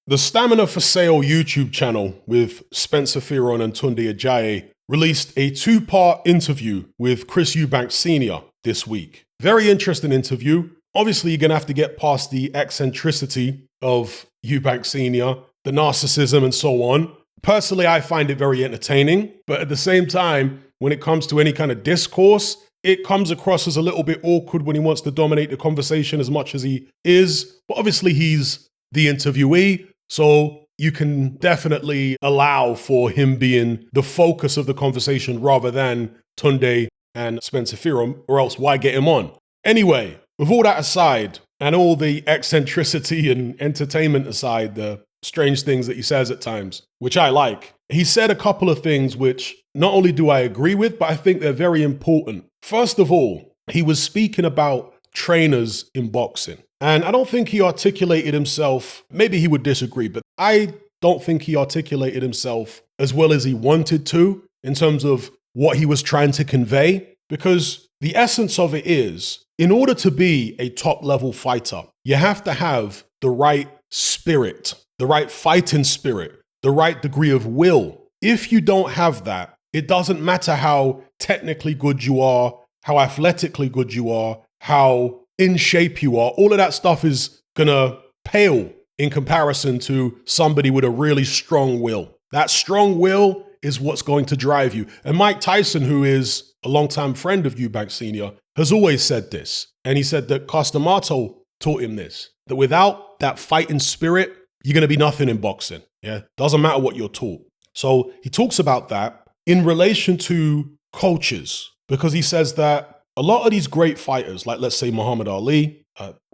The Stamina for Sale YouTube channel with Spencer Fearon and Tunde Ajayi released a two-part interview with Chris EubanK Sr. this week. Very interesting interview. Obviously, you're going to have to get past the eccentricity of EubanK Sr., the narcissism and so on. Personally, I find it very entertaining, but at the same time, when it comes to any kind of discourse, it comes across as a little bit awkward when he wants to dominate the conversation as much as he is. But obviously, he's the interviewee, so you can definitely allow for him being the focus of the conversation rather than Tunde and Spencer Fearon, or else why get him on? Anyway, with all that aside, and all the eccentricity and entertainment aside, the strange things that he says at times, which I like, he said a couple of things which not only do I agree with, but I think they're very important. First of all, he was speaking about trainers in boxing. And I don't think he articulated himself, maybe he would disagree, but I don't think he articulated himself as well as he wanted to in terms of what he was trying to convey. Because the essence of it is, in order to be a top-level fighter, you have to have the right spirit, the right fighting spirit, the right degree of will. If you don't have that, it doesn't matter how technically good you are, how athletically good you are, how in shape you are. All of that stuff is gonna pale in comparison to somebody with a really strong will. That strong will is what's going to drive you. And Mike Tyson, who is a longtime friend of EubanK Sr., has always said this. And he said that Costamato taught him this, that without that fighting spirit, you're gonna be nothing in boxing. Yeah, doesn't matter what you're taught. So he talks about that in relation to coaches, because he says that a lot of these great fighters, like let's say Muhammad Ali,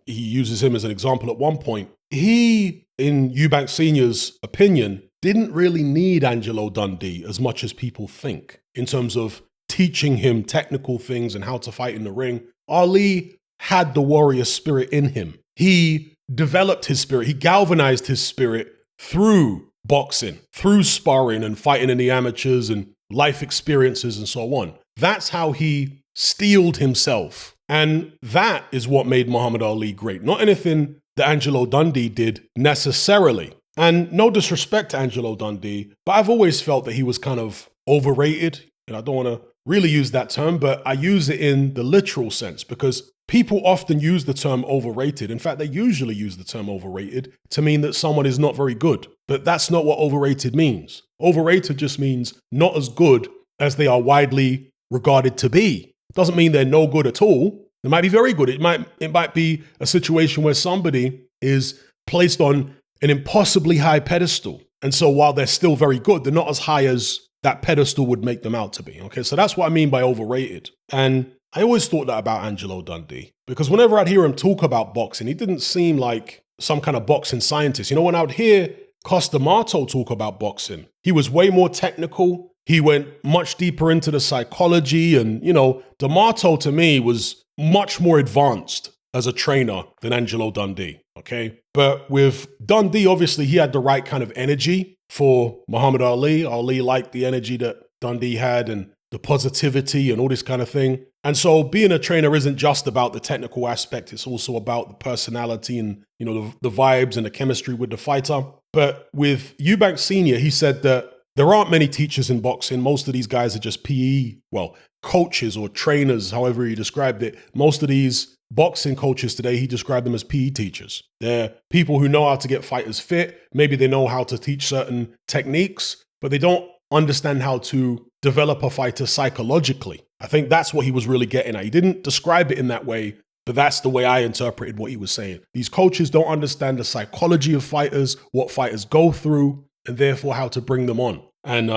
he uses him as an example at one point. He, in EubanK Sr.'s opinion, didn't really need Angelo Dundee as much as people think in terms of teaching him technical things and how to fight in the ring. Ali had the warrior spirit in him. He developed his spirit. He galvanized his spirit through boxing, through sparring and fighting in the amateurs and life experiences and so on. That's how he steeled himself. And that is what made Muhammad Ali great. Not anything that Angelo Dundee did necessarily. And no disrespect to Angelo Dundee, but I've always felt that he was kind of overrated. And I don't want to really use that term, but I use it in the literal sense because people often use the term overrated. In fact, they usually use the term overrated to mean that someone is not very good. But that's not what overrated means. Overrated just means not as good as they are widely regarded to be. Doesn't mean they're no good at all. They might be very good. It might be a situation where somebody is placed on an impossibly high pedestal. And so while they're still very good, they're not as high as that pedestal would make them out to be. Okay, so that's what I mean by overrated. And I always thought that about Angelo Dundee, because whenever I'd hear him talk about boxing, he didn't seem like some kind of boxing scientist. You know, when I would hear Costamato talk about boxing, he was way more technical. He went much deeper into the psychology and, you know, D'Amato to me was much more advanced as a trainer than Angelo Dundee, okay? But with Dundee, obviously, he had the right kind of energy for Muhammad Ali. Ali liked the energy that Dundee had and the positivity and all this kind of thing. And so being a trainer isn't just about the technical aspect. It's also about the personality and, you know, the vibes and the chemistry with the fighter. But with EubanK Sr., he said that there aren't many teachers in boxing. Most of these guys are just PE, well, coaches or trainers, however he described it. Most of these boxing coaches today, he described them as PE teachers. They're people who know how to get fighters fit. Maybe they know how to teach certain techniques, but they don't understand how to develop a fighter psychologically. I think that's what he was really getting at. He didn't describe it in that way, but that's the way I interpreted what he was saying. These coaches don't understand the psychology of fighters, what fighters go through, and therefore how to bring them on and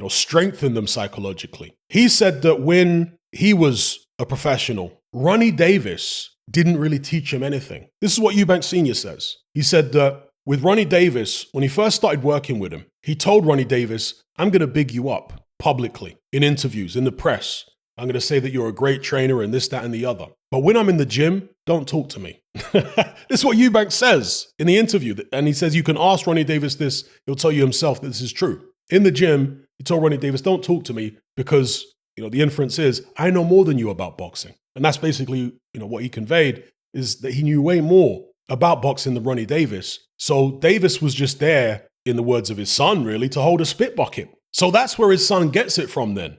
strengthen them psychologically. He said that when he was a professional, Ronnie Davis didn't really teach him anything. This is what EubanK Sr. says. He said that with Ronnie Davis, when he first started working with him, he told Ronnie Davis, I'm going to big you up publicly in interviews, in the press. I'm going to say that you're a great trainer and this, that, and the other. But when I'm in the gym, don't talk to me. This is what EubanK says in the interview. And he says, you can ask Ronnie Davis this. He'll tell you himself that this is true. In the gym, he told Ronnie Davis, don't talk to me because, the inference is, I know more than you about boxing. And that's basically, what he conveyed is that he knew way more about boxing than Ronnie Davis. So Davis was just there, in the words of his son, really, to hold a spit bucket. So that's where his son gets it from then.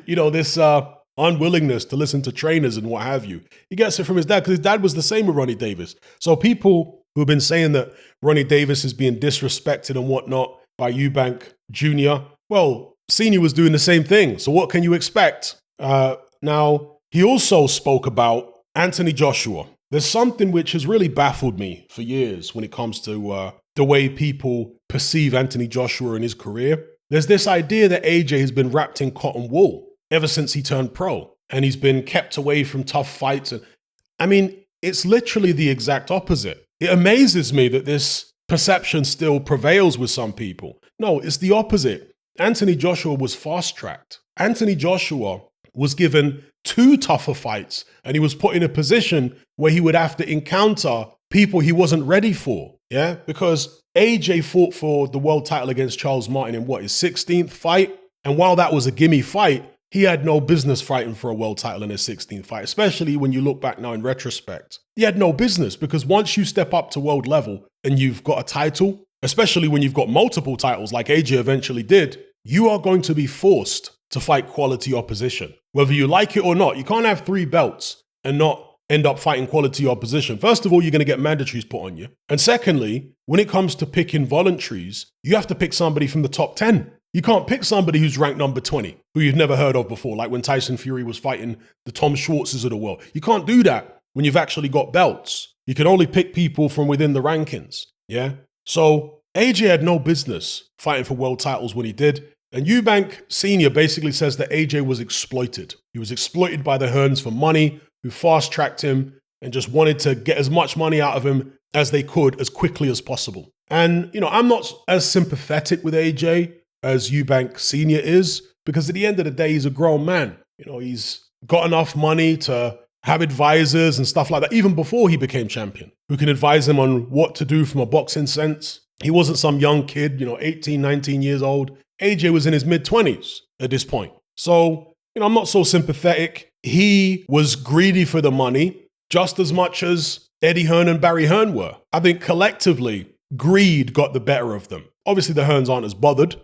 This unwillingness to listen to trainers and what have you. He gets it from his dad because his dad was the same with Ronnie Davis. So people who have been saying that Ronnie Davis is being disrespected and whatnot by EubanK Jr., well, Senior was doing the same thing. So what can you expect? Now, he also spoke about Anthony Joshua. There's something which has really baffled me for years when it comes to the way people perceive Anthony Joshua in his career. There's this idea that AJ has been wrapped in cotton wool ever since he turned pro, and he's been kept away from tough fights. And I mean, it's literally the exact opposite. It amazes me that this perception still prevails with some people. No, it's the opposite. Anthony Joshua was fast-tracked. Anthony Joshua was given 2 tougher fights, and he was put in a position where he would have to encounter people he wasn't ready for. Yeah, because AJ fought for the world title against Charles Martin in his 16th fight. And while that was a gimme fight, he had no business fighting for a world title in his 16th fight, especially when you look back now in retrospect. He had no business because once you step up to world level and you've got a title, especially when you've got multiple titles like AJ eventually did, you are going to be forced to fight quality opposition. Whether you like it or not, you can't have 3 belts and not end up fighting quality opposition. First of all, you're going to get mandatories put on you. And secondly, when it comes to picking voluntaries, you have to pick somebody from the top 10. You can't pick somebody who's ranked number 20, who you've never heard of before, like when Tyson Fury was fighting the Tom Schwartzes of the world. You can't do that when you've actually got belts. You can only pick people from within the rankings, yeah? So AJ had no business fighting for world titles when he did. And EubanK Sr. basically says that AJ was exploited. He was exploited by the Hearns for money, who fast-tracked him and just wanted to get as much money out of him as they could as quickly as possible. And, I'm not as sympathetic with AJ as EubanK Sr. is, because at the end of the day, he's a grown man. He's got enough money to have advisors and stuff like that, even before he became champion, who can advise him on what to do from a boxing sense. He wasn't some young kid, 18, 19 years old. AJ was in his mid-20s at this point. So, I'm not so sympathetic. He was greedy for the money just as much as Eddie Hearn and Barry Hearn were. I think collectively, greed got the better of them. Obviously, the Hearns aren't as bothered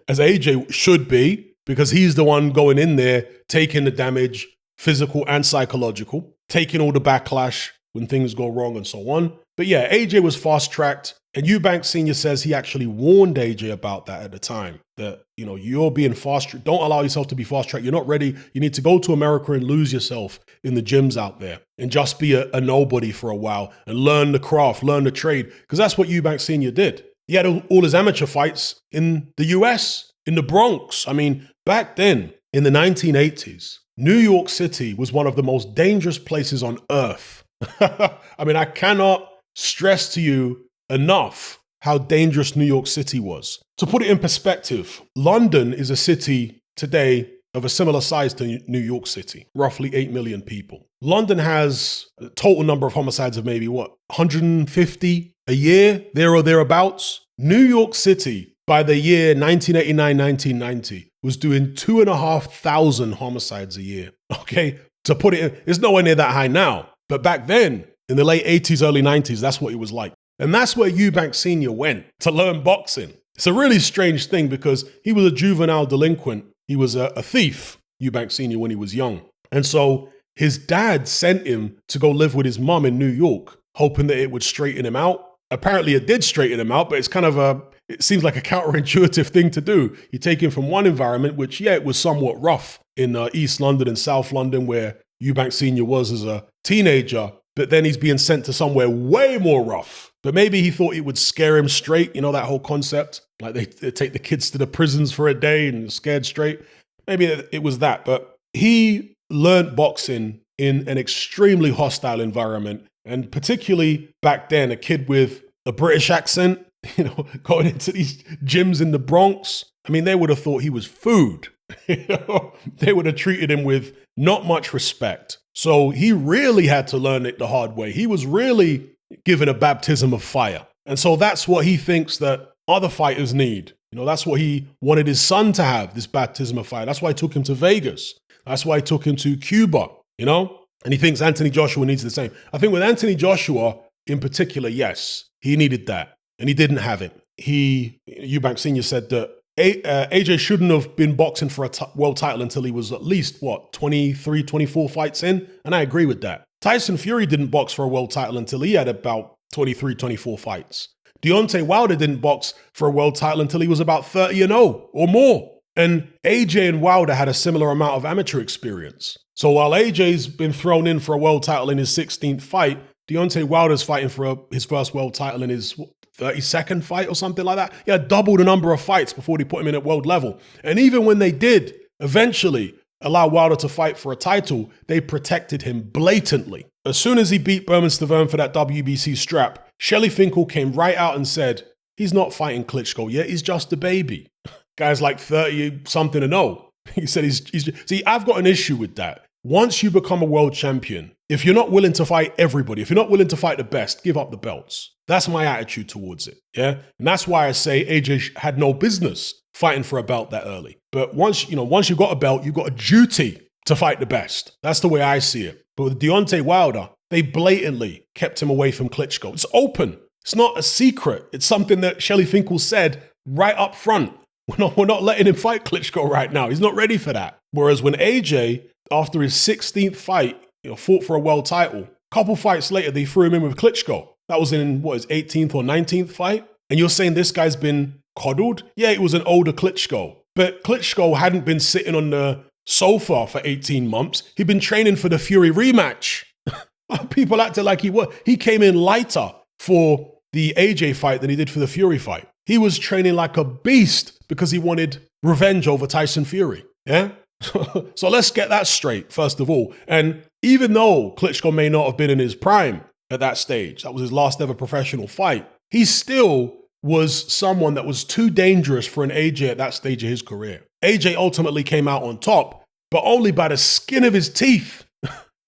as AJ should be, because he's the one going in there, taking the damage, physical and psychological, taking all the backlash when things go wrong and so on. But yeah, AJ was fast-tracked, and EubanK Sr. says he actually warned AJ about that at the time, that, you're being fast-tracked. Don't allow yourself to be fast-tracked. You're not ready. You need to go to America and lose yourself in the gyms out there and just be a nobody for a while and learn the craft, learn the trade, because that's what EubanK Sr. did. He had all his amateur fights in the US, in the Bronx. I mean, back then, in the 1980s, New York City was one of the most dangerous places on earth. I mean, I cannot stress to you enough how dangerous New York City was. To put it in perspective, London is a city today of a similar size to New York City, roughly 8 million people. London has a total number of homicides of maybe 150 a year, there or thereabouts. New York City, by the year 1989, 1990, was doing 2,500 homicides a year. Okay, to put it in, it's nowhere near that high now. But back then, in the late 80s, early 90s, that's what it was like. And that's where EubanK Sr. went to learn boxing. It's a really strange thing because he was a juvenile delinquent. He was a thief, EubanK Sr., when he was young. And so his dad sent him to go live with his mom in New York, hoping that it would straighten him out. Apparently it did straighten him out, but it's kind of it seems like a counterintuitive thing to do. You take him from one environment, which, yeah, it was somewhat rough in East London and South London, where EubanK Sr. was as a teenager, but then he's being sent to somewhere way more rough. But maybe he thought it would scare him straight, that whole concept. Like they take the kids to the prisons for a day and scared straight. Maybe it was that. But he learned boxing in an extremely hostile environment. And particularly back then, a kid with a British accent, going into these gyms in the Bronx. I mean, they would have thought he was food. They would have treated him with not much respect. So he really had to learn it the hard way. He was really given a baptism of fire. And so that's what he thinks that other fighters need. That's what he wanted his son to have, this baptism of fire. That's why he took him to Vegas. That's why he took him to Cuba, And he thinks Anthony Joshua needs the same. I think with Anthony Joshua, in particular, yes, he needed that, and he didn't have it. EubanK Sr. said that AJ shouldn't have been boxing for a world title until he was at least, 23, 24 fights in? And I agree with that. Tyson Fury didn't box for a world title until he had about 23, 24 fights. Deontay Wilder didn't box for a world title until he was about 30-0 or more. And AJ and Wilder had a similar amount of amateur experience. So while AJ's been thrown in for a world title in his 16th fight, Deontay Wilder's fighting for his first world title in his 32nd fight or something like that. He had double the number of fights before they put him in at world level. And even when they did eventually allow Wilder to fight for a title, they protected him blatantly. As soon as he beat Berman Stavern for that WBC strap, Shelly Finkel came right out and said, he's not fighting Klitschko yet, he's just a baby. Guy's like 30-something and 0. He said see, I've got an issue with that. Once you become a world champion, if you're not willing to fight everybody, if you're not willing to fight the best, give up the belts. That's my attitude towards it, yeah? And that's why I say AJ had no business fighting for a belt that early. But once you've got a belt, you've got a duty to fight the best. That's the way I see it. But with Deontay Wilder, they blatantly kept him away from Klitschko. It's open. It's not a secret. It's something that Shelly Finkel said right up front. We're not letting him fight Klitschko right now. He's not ready for that. Whereas when AJ, after his 16th fight, fought for a world title, a couple fights later, they threw him in with Klitschko. That was in, his 18th or 19th fight? And you're saying this guy's been coddled? Yeah, it was an older Klitschko. But Klitschko hadn't been sitting on the sofa for 18 months. He'd been training for the Fury rematch. People acted like he was. He came in lighter for the AJ fight than he did for the Fury fight. He was training like a beast because he wanted revenge over Tyson Fury. Yeah? So let's get that straight, first of all. And even though Klitschko may not have been in his prime at that stage, that was his last ever professional fight, he still was someone that was too dangerous for an AJ at that stage of his career. AJ ultimately came out on top, but only by the skin of his teeth.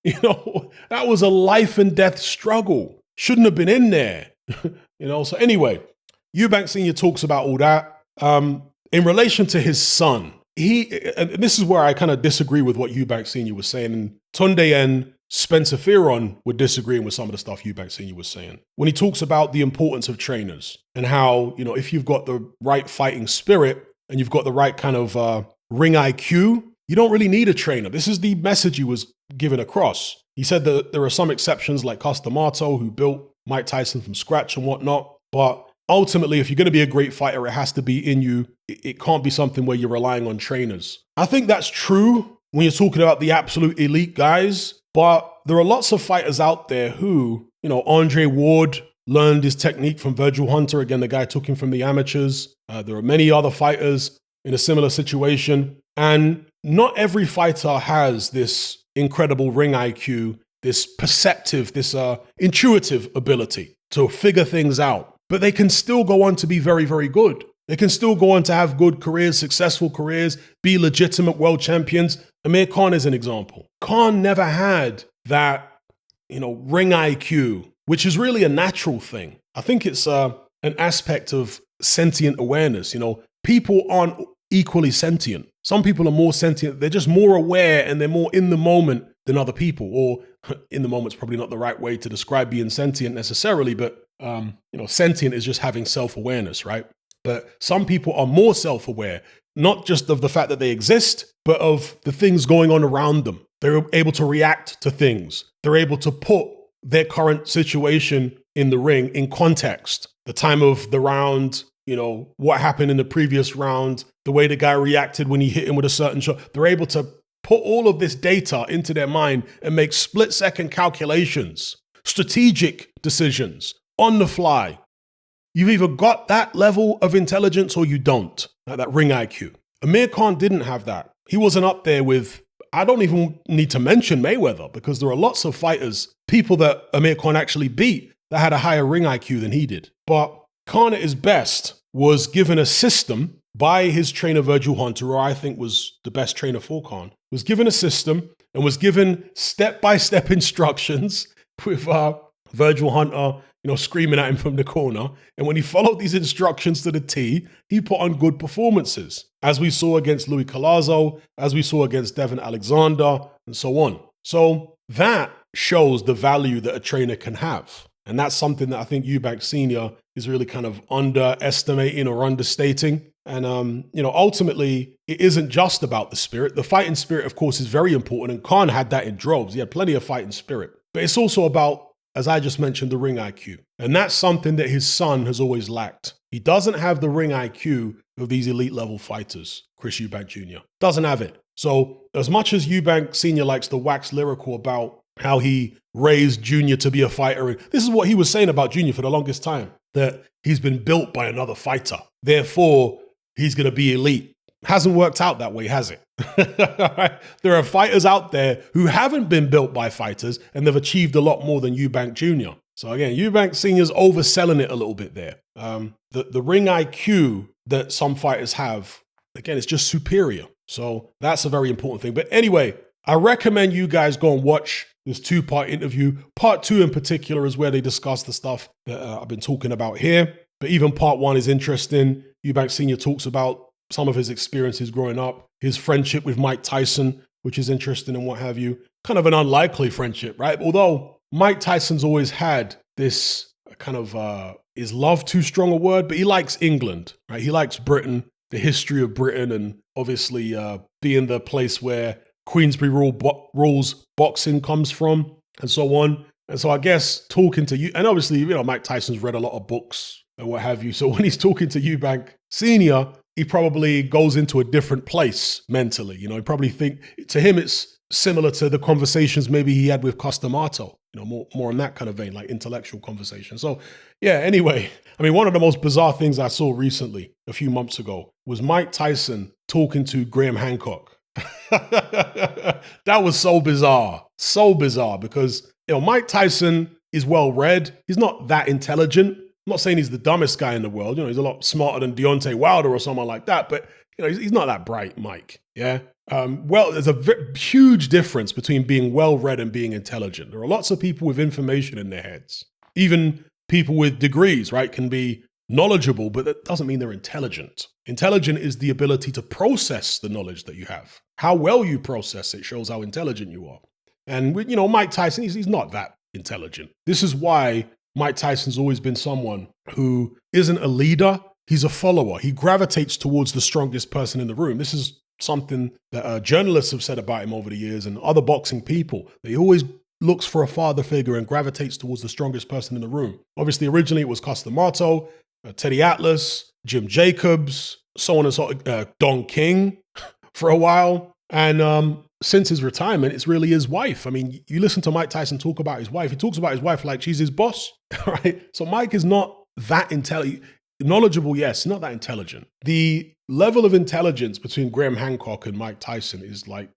That was a life and death struggle. Shouldn't have been in there. So anyway, EubanK Sr. talks about all that. In relation to his son, and this is where I kind of disagree with what EubanK Sr. was saying, and Tunde and Spencer Fearon were disagreeing with some of the stuff EubanK Sr. was saying. When he talks about the importance of trainers and how, if you've got the right fighting spirit and you've got the right kind of ring IQ, you don't really need a trainer. This is the message he was giving across. He said that there are some exceptions like Costamato, who built Mike Tyson from scratch and whatnot, but ultimately, if you're going to be a great fighter, it has to be in you. It can't be something where you're relying on trainers. I think that's true when you're talking about the absolute elite guys, but there are lots of fighters out there who, Andre Ward learned his technique from Virgil Hunter. Again, the guy took him from the amateurs. There are many other fighters in a similar situation. And not every fighter has this incredible ring IQ, this perceptive, this intuitive ability to figure things out. But they can still go on to be very, very good. They can still go on to have good careers, successful careers, be legitimate world champions. Amir Khan is an example. Khan never had that, ring IQ, which is really a natural thing. I think it's an aspect of sentient awareness. People aren't equally sentient. Some people are more sentient. They're just more aware and they're more in the moment than other people. Or in the moment's probably not the right way to describe being sentient necessarily, but sentient is just having self-awareness, right? But some people are more self-aware, not just of the fact that they exist, but of the things going on around them. They're able to react to things. They're able to put their current situation in the ring in context. The time of the round, what happened in the previous round, the way the guy reacted when he hit him with a certain shot. They're able to put all of this data into their mind and make split-second calculations, strategic decisions on the fly. You've either got that level of intelligence or you don't, like that ring IQ. Amir Khan didn't have that. He wasn't up there with, I don't even need to mention Mayweather, because there are lots of fighters, people that Amir Khan actually beat, that had a higher ring IQ than he did. But Khan at his best was given a system by his trainer Virgil Hunter, who I think was the best trainer for Khan, was given a system and was given step-by-step instructions with Virgil Hunter, screaming at him from the corner. And when he followed these instructions to the T, he put on good performances, as we saw against Louis Collazo, as we saw against Devin Alexander, and so on. So that shows the value that a trainer can have. And that's something that I think EubanK Senior is really kind of underestimating or understating. And, ultimately, it isn't just about the spirit. The fighting spirit, of course, is very important. And Khan had that in droves. He had plenty of fighting spirit. But it's also about, as I just mentioned, the ring IQ. And that's something that his son has always lacked. He doesn't have the ring IQ of these elite level fighters, Chris EubanK Jr. Doesn't have it. So as much as EubanK Sr. likes to wax lyrical about how he raised Junior to be a fighter, this is what he was saying about Junior for the longest time, that he's been built by another fighter. Therefore, he's going to be elite. Hasn't worked out that way, has it? There are fighters out there who haven't been built by fighters and they've achieved a lot more than EubanK Jr. So again, EubanK Sr.'s overselling it a little bit there. The ring IQ that some fighters have, again, it's just superior. So that's a very important thing. But anyway, I recommend you guys go and watch this 2-part interview. Part 2 in particular is where they discuss the stuff that I've been talking about here. But even part 1 is interesting. EubanK Sr. talks about some of his experiences growing up, his friendship with Mike Tyson, which is interesting and what have you. Kind of an unlikely friendship, right? Although Mike Tyson's always had this kind of, is love too strong a word? But he likes England, right? He likes Britain, the history of Britain, and obviously being the place where Queensberry rules boxing comes from, and so on. And so I guess talking to you, and obviously, Mike Tyson's read a lot of books and what have you. So when he's talking to EubanK Senior, he probably goes into a different place mentally. He probably to him, it's similar to the conversations maybe he had with Costamato, more in that kind of vein, like intellectual conversation. So yeah, anyway, one of the most bizarre things I saw recently, a few months ago, was Mike Tyson talking to Graham Hancock. That was so bizarre because Mike Tyson is well read. He's not that intelligent. I'm not saying he's the dumbest guy in the world. He's a lot smarter than Deontay Wilder or someone like that. But he's not that bright, Mike. Yeah. There's a huge difference between being well read and being intelligent. There are lots of people with information in their heads. Even people with degrees, right, can be knowledgeable, but that doesn't mean they're intelligent. Intelligent is the ability to process the knowledge that you have. How well you process it shows how intelligent you are. And with, Mike Tyson, he's not that intelligent. This is why Mike Tyson's always been someone who isn't a leader. He's a follower. He gravitates towards the strongest person in the room. This is something that journalists have said about him over the years and other boxing people. That he always looks for a father figure and gravitates towards the strongest person in the room. Obviously, originally it was Costamato, Teddy Atlas, Jim Jacobs, so on and so on, Don King for a while. And since his retirement, it's really his wife. You listen to Mike Tyson talk about his wife. He talks about his wife like she's his boss, right? So Mike is not that intelligent. Knowledgeable, yes, not that intelligent. The level of intelligence between Graham Hancock and Mike Tyson is like,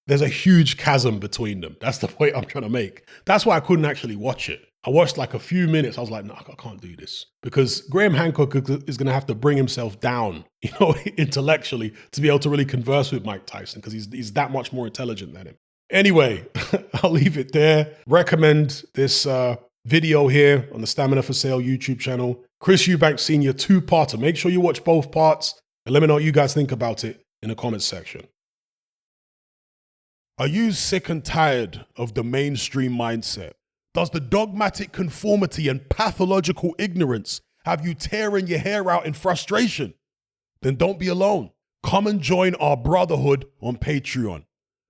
there's a huge chasm between them. That's the point I'm trying to make. That's why I couldn't actually watch it. I watched like a few minutes. I was like, no, I can't do this. Because Graham Hancock is going to have to bring himself down, intellectually to be able to really converse with Mike Tyson because he's that much more intelligent than him. Anyway, I'll leave it there. Recommend this video here on the Stamina for Sale YouTube channel. Chris EubanK Sr. 2-parter. Make sure you watch both parts and let me know what you guys think about it in the comments section. Are you sick and tired of the mainstream mindset? Does the dogmatic conformity and pathological ignorance have you tearing your hair out in frustration? Then don't be alone. Come and join our brotherhood on Patreon.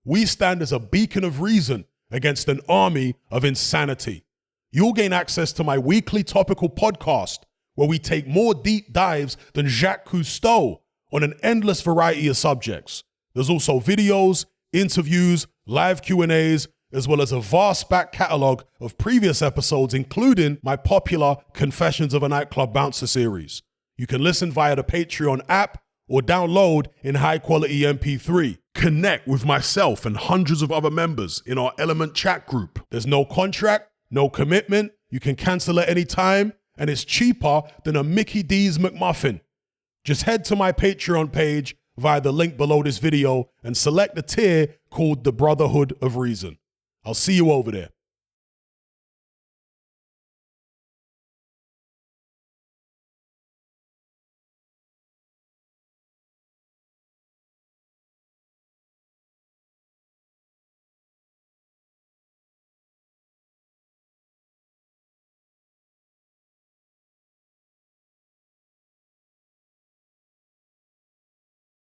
We stand as a beacon of reason against an army of insanity. You'll gain access to my weekly topical podcast where we take more deep dives than Jacques Cousteau on an endless variety of subjects. There's also videos, interviews, live Q&As, as well as a vast back catalogue of previous episodes, including my popular Confessions of a Nightclub Bouncer series. You can listen via the Patreon app or download in high-quality MP3. Connect with myself and hundreds of other members in our Element chat group. There's no contract, no commitment. You can cancel at any time, and it's cheaper than a Mickey D's McMuffin. Just head to my Patreon page via the link below this video and select the tier called the Brotherhood of Reason. I'll see you over there.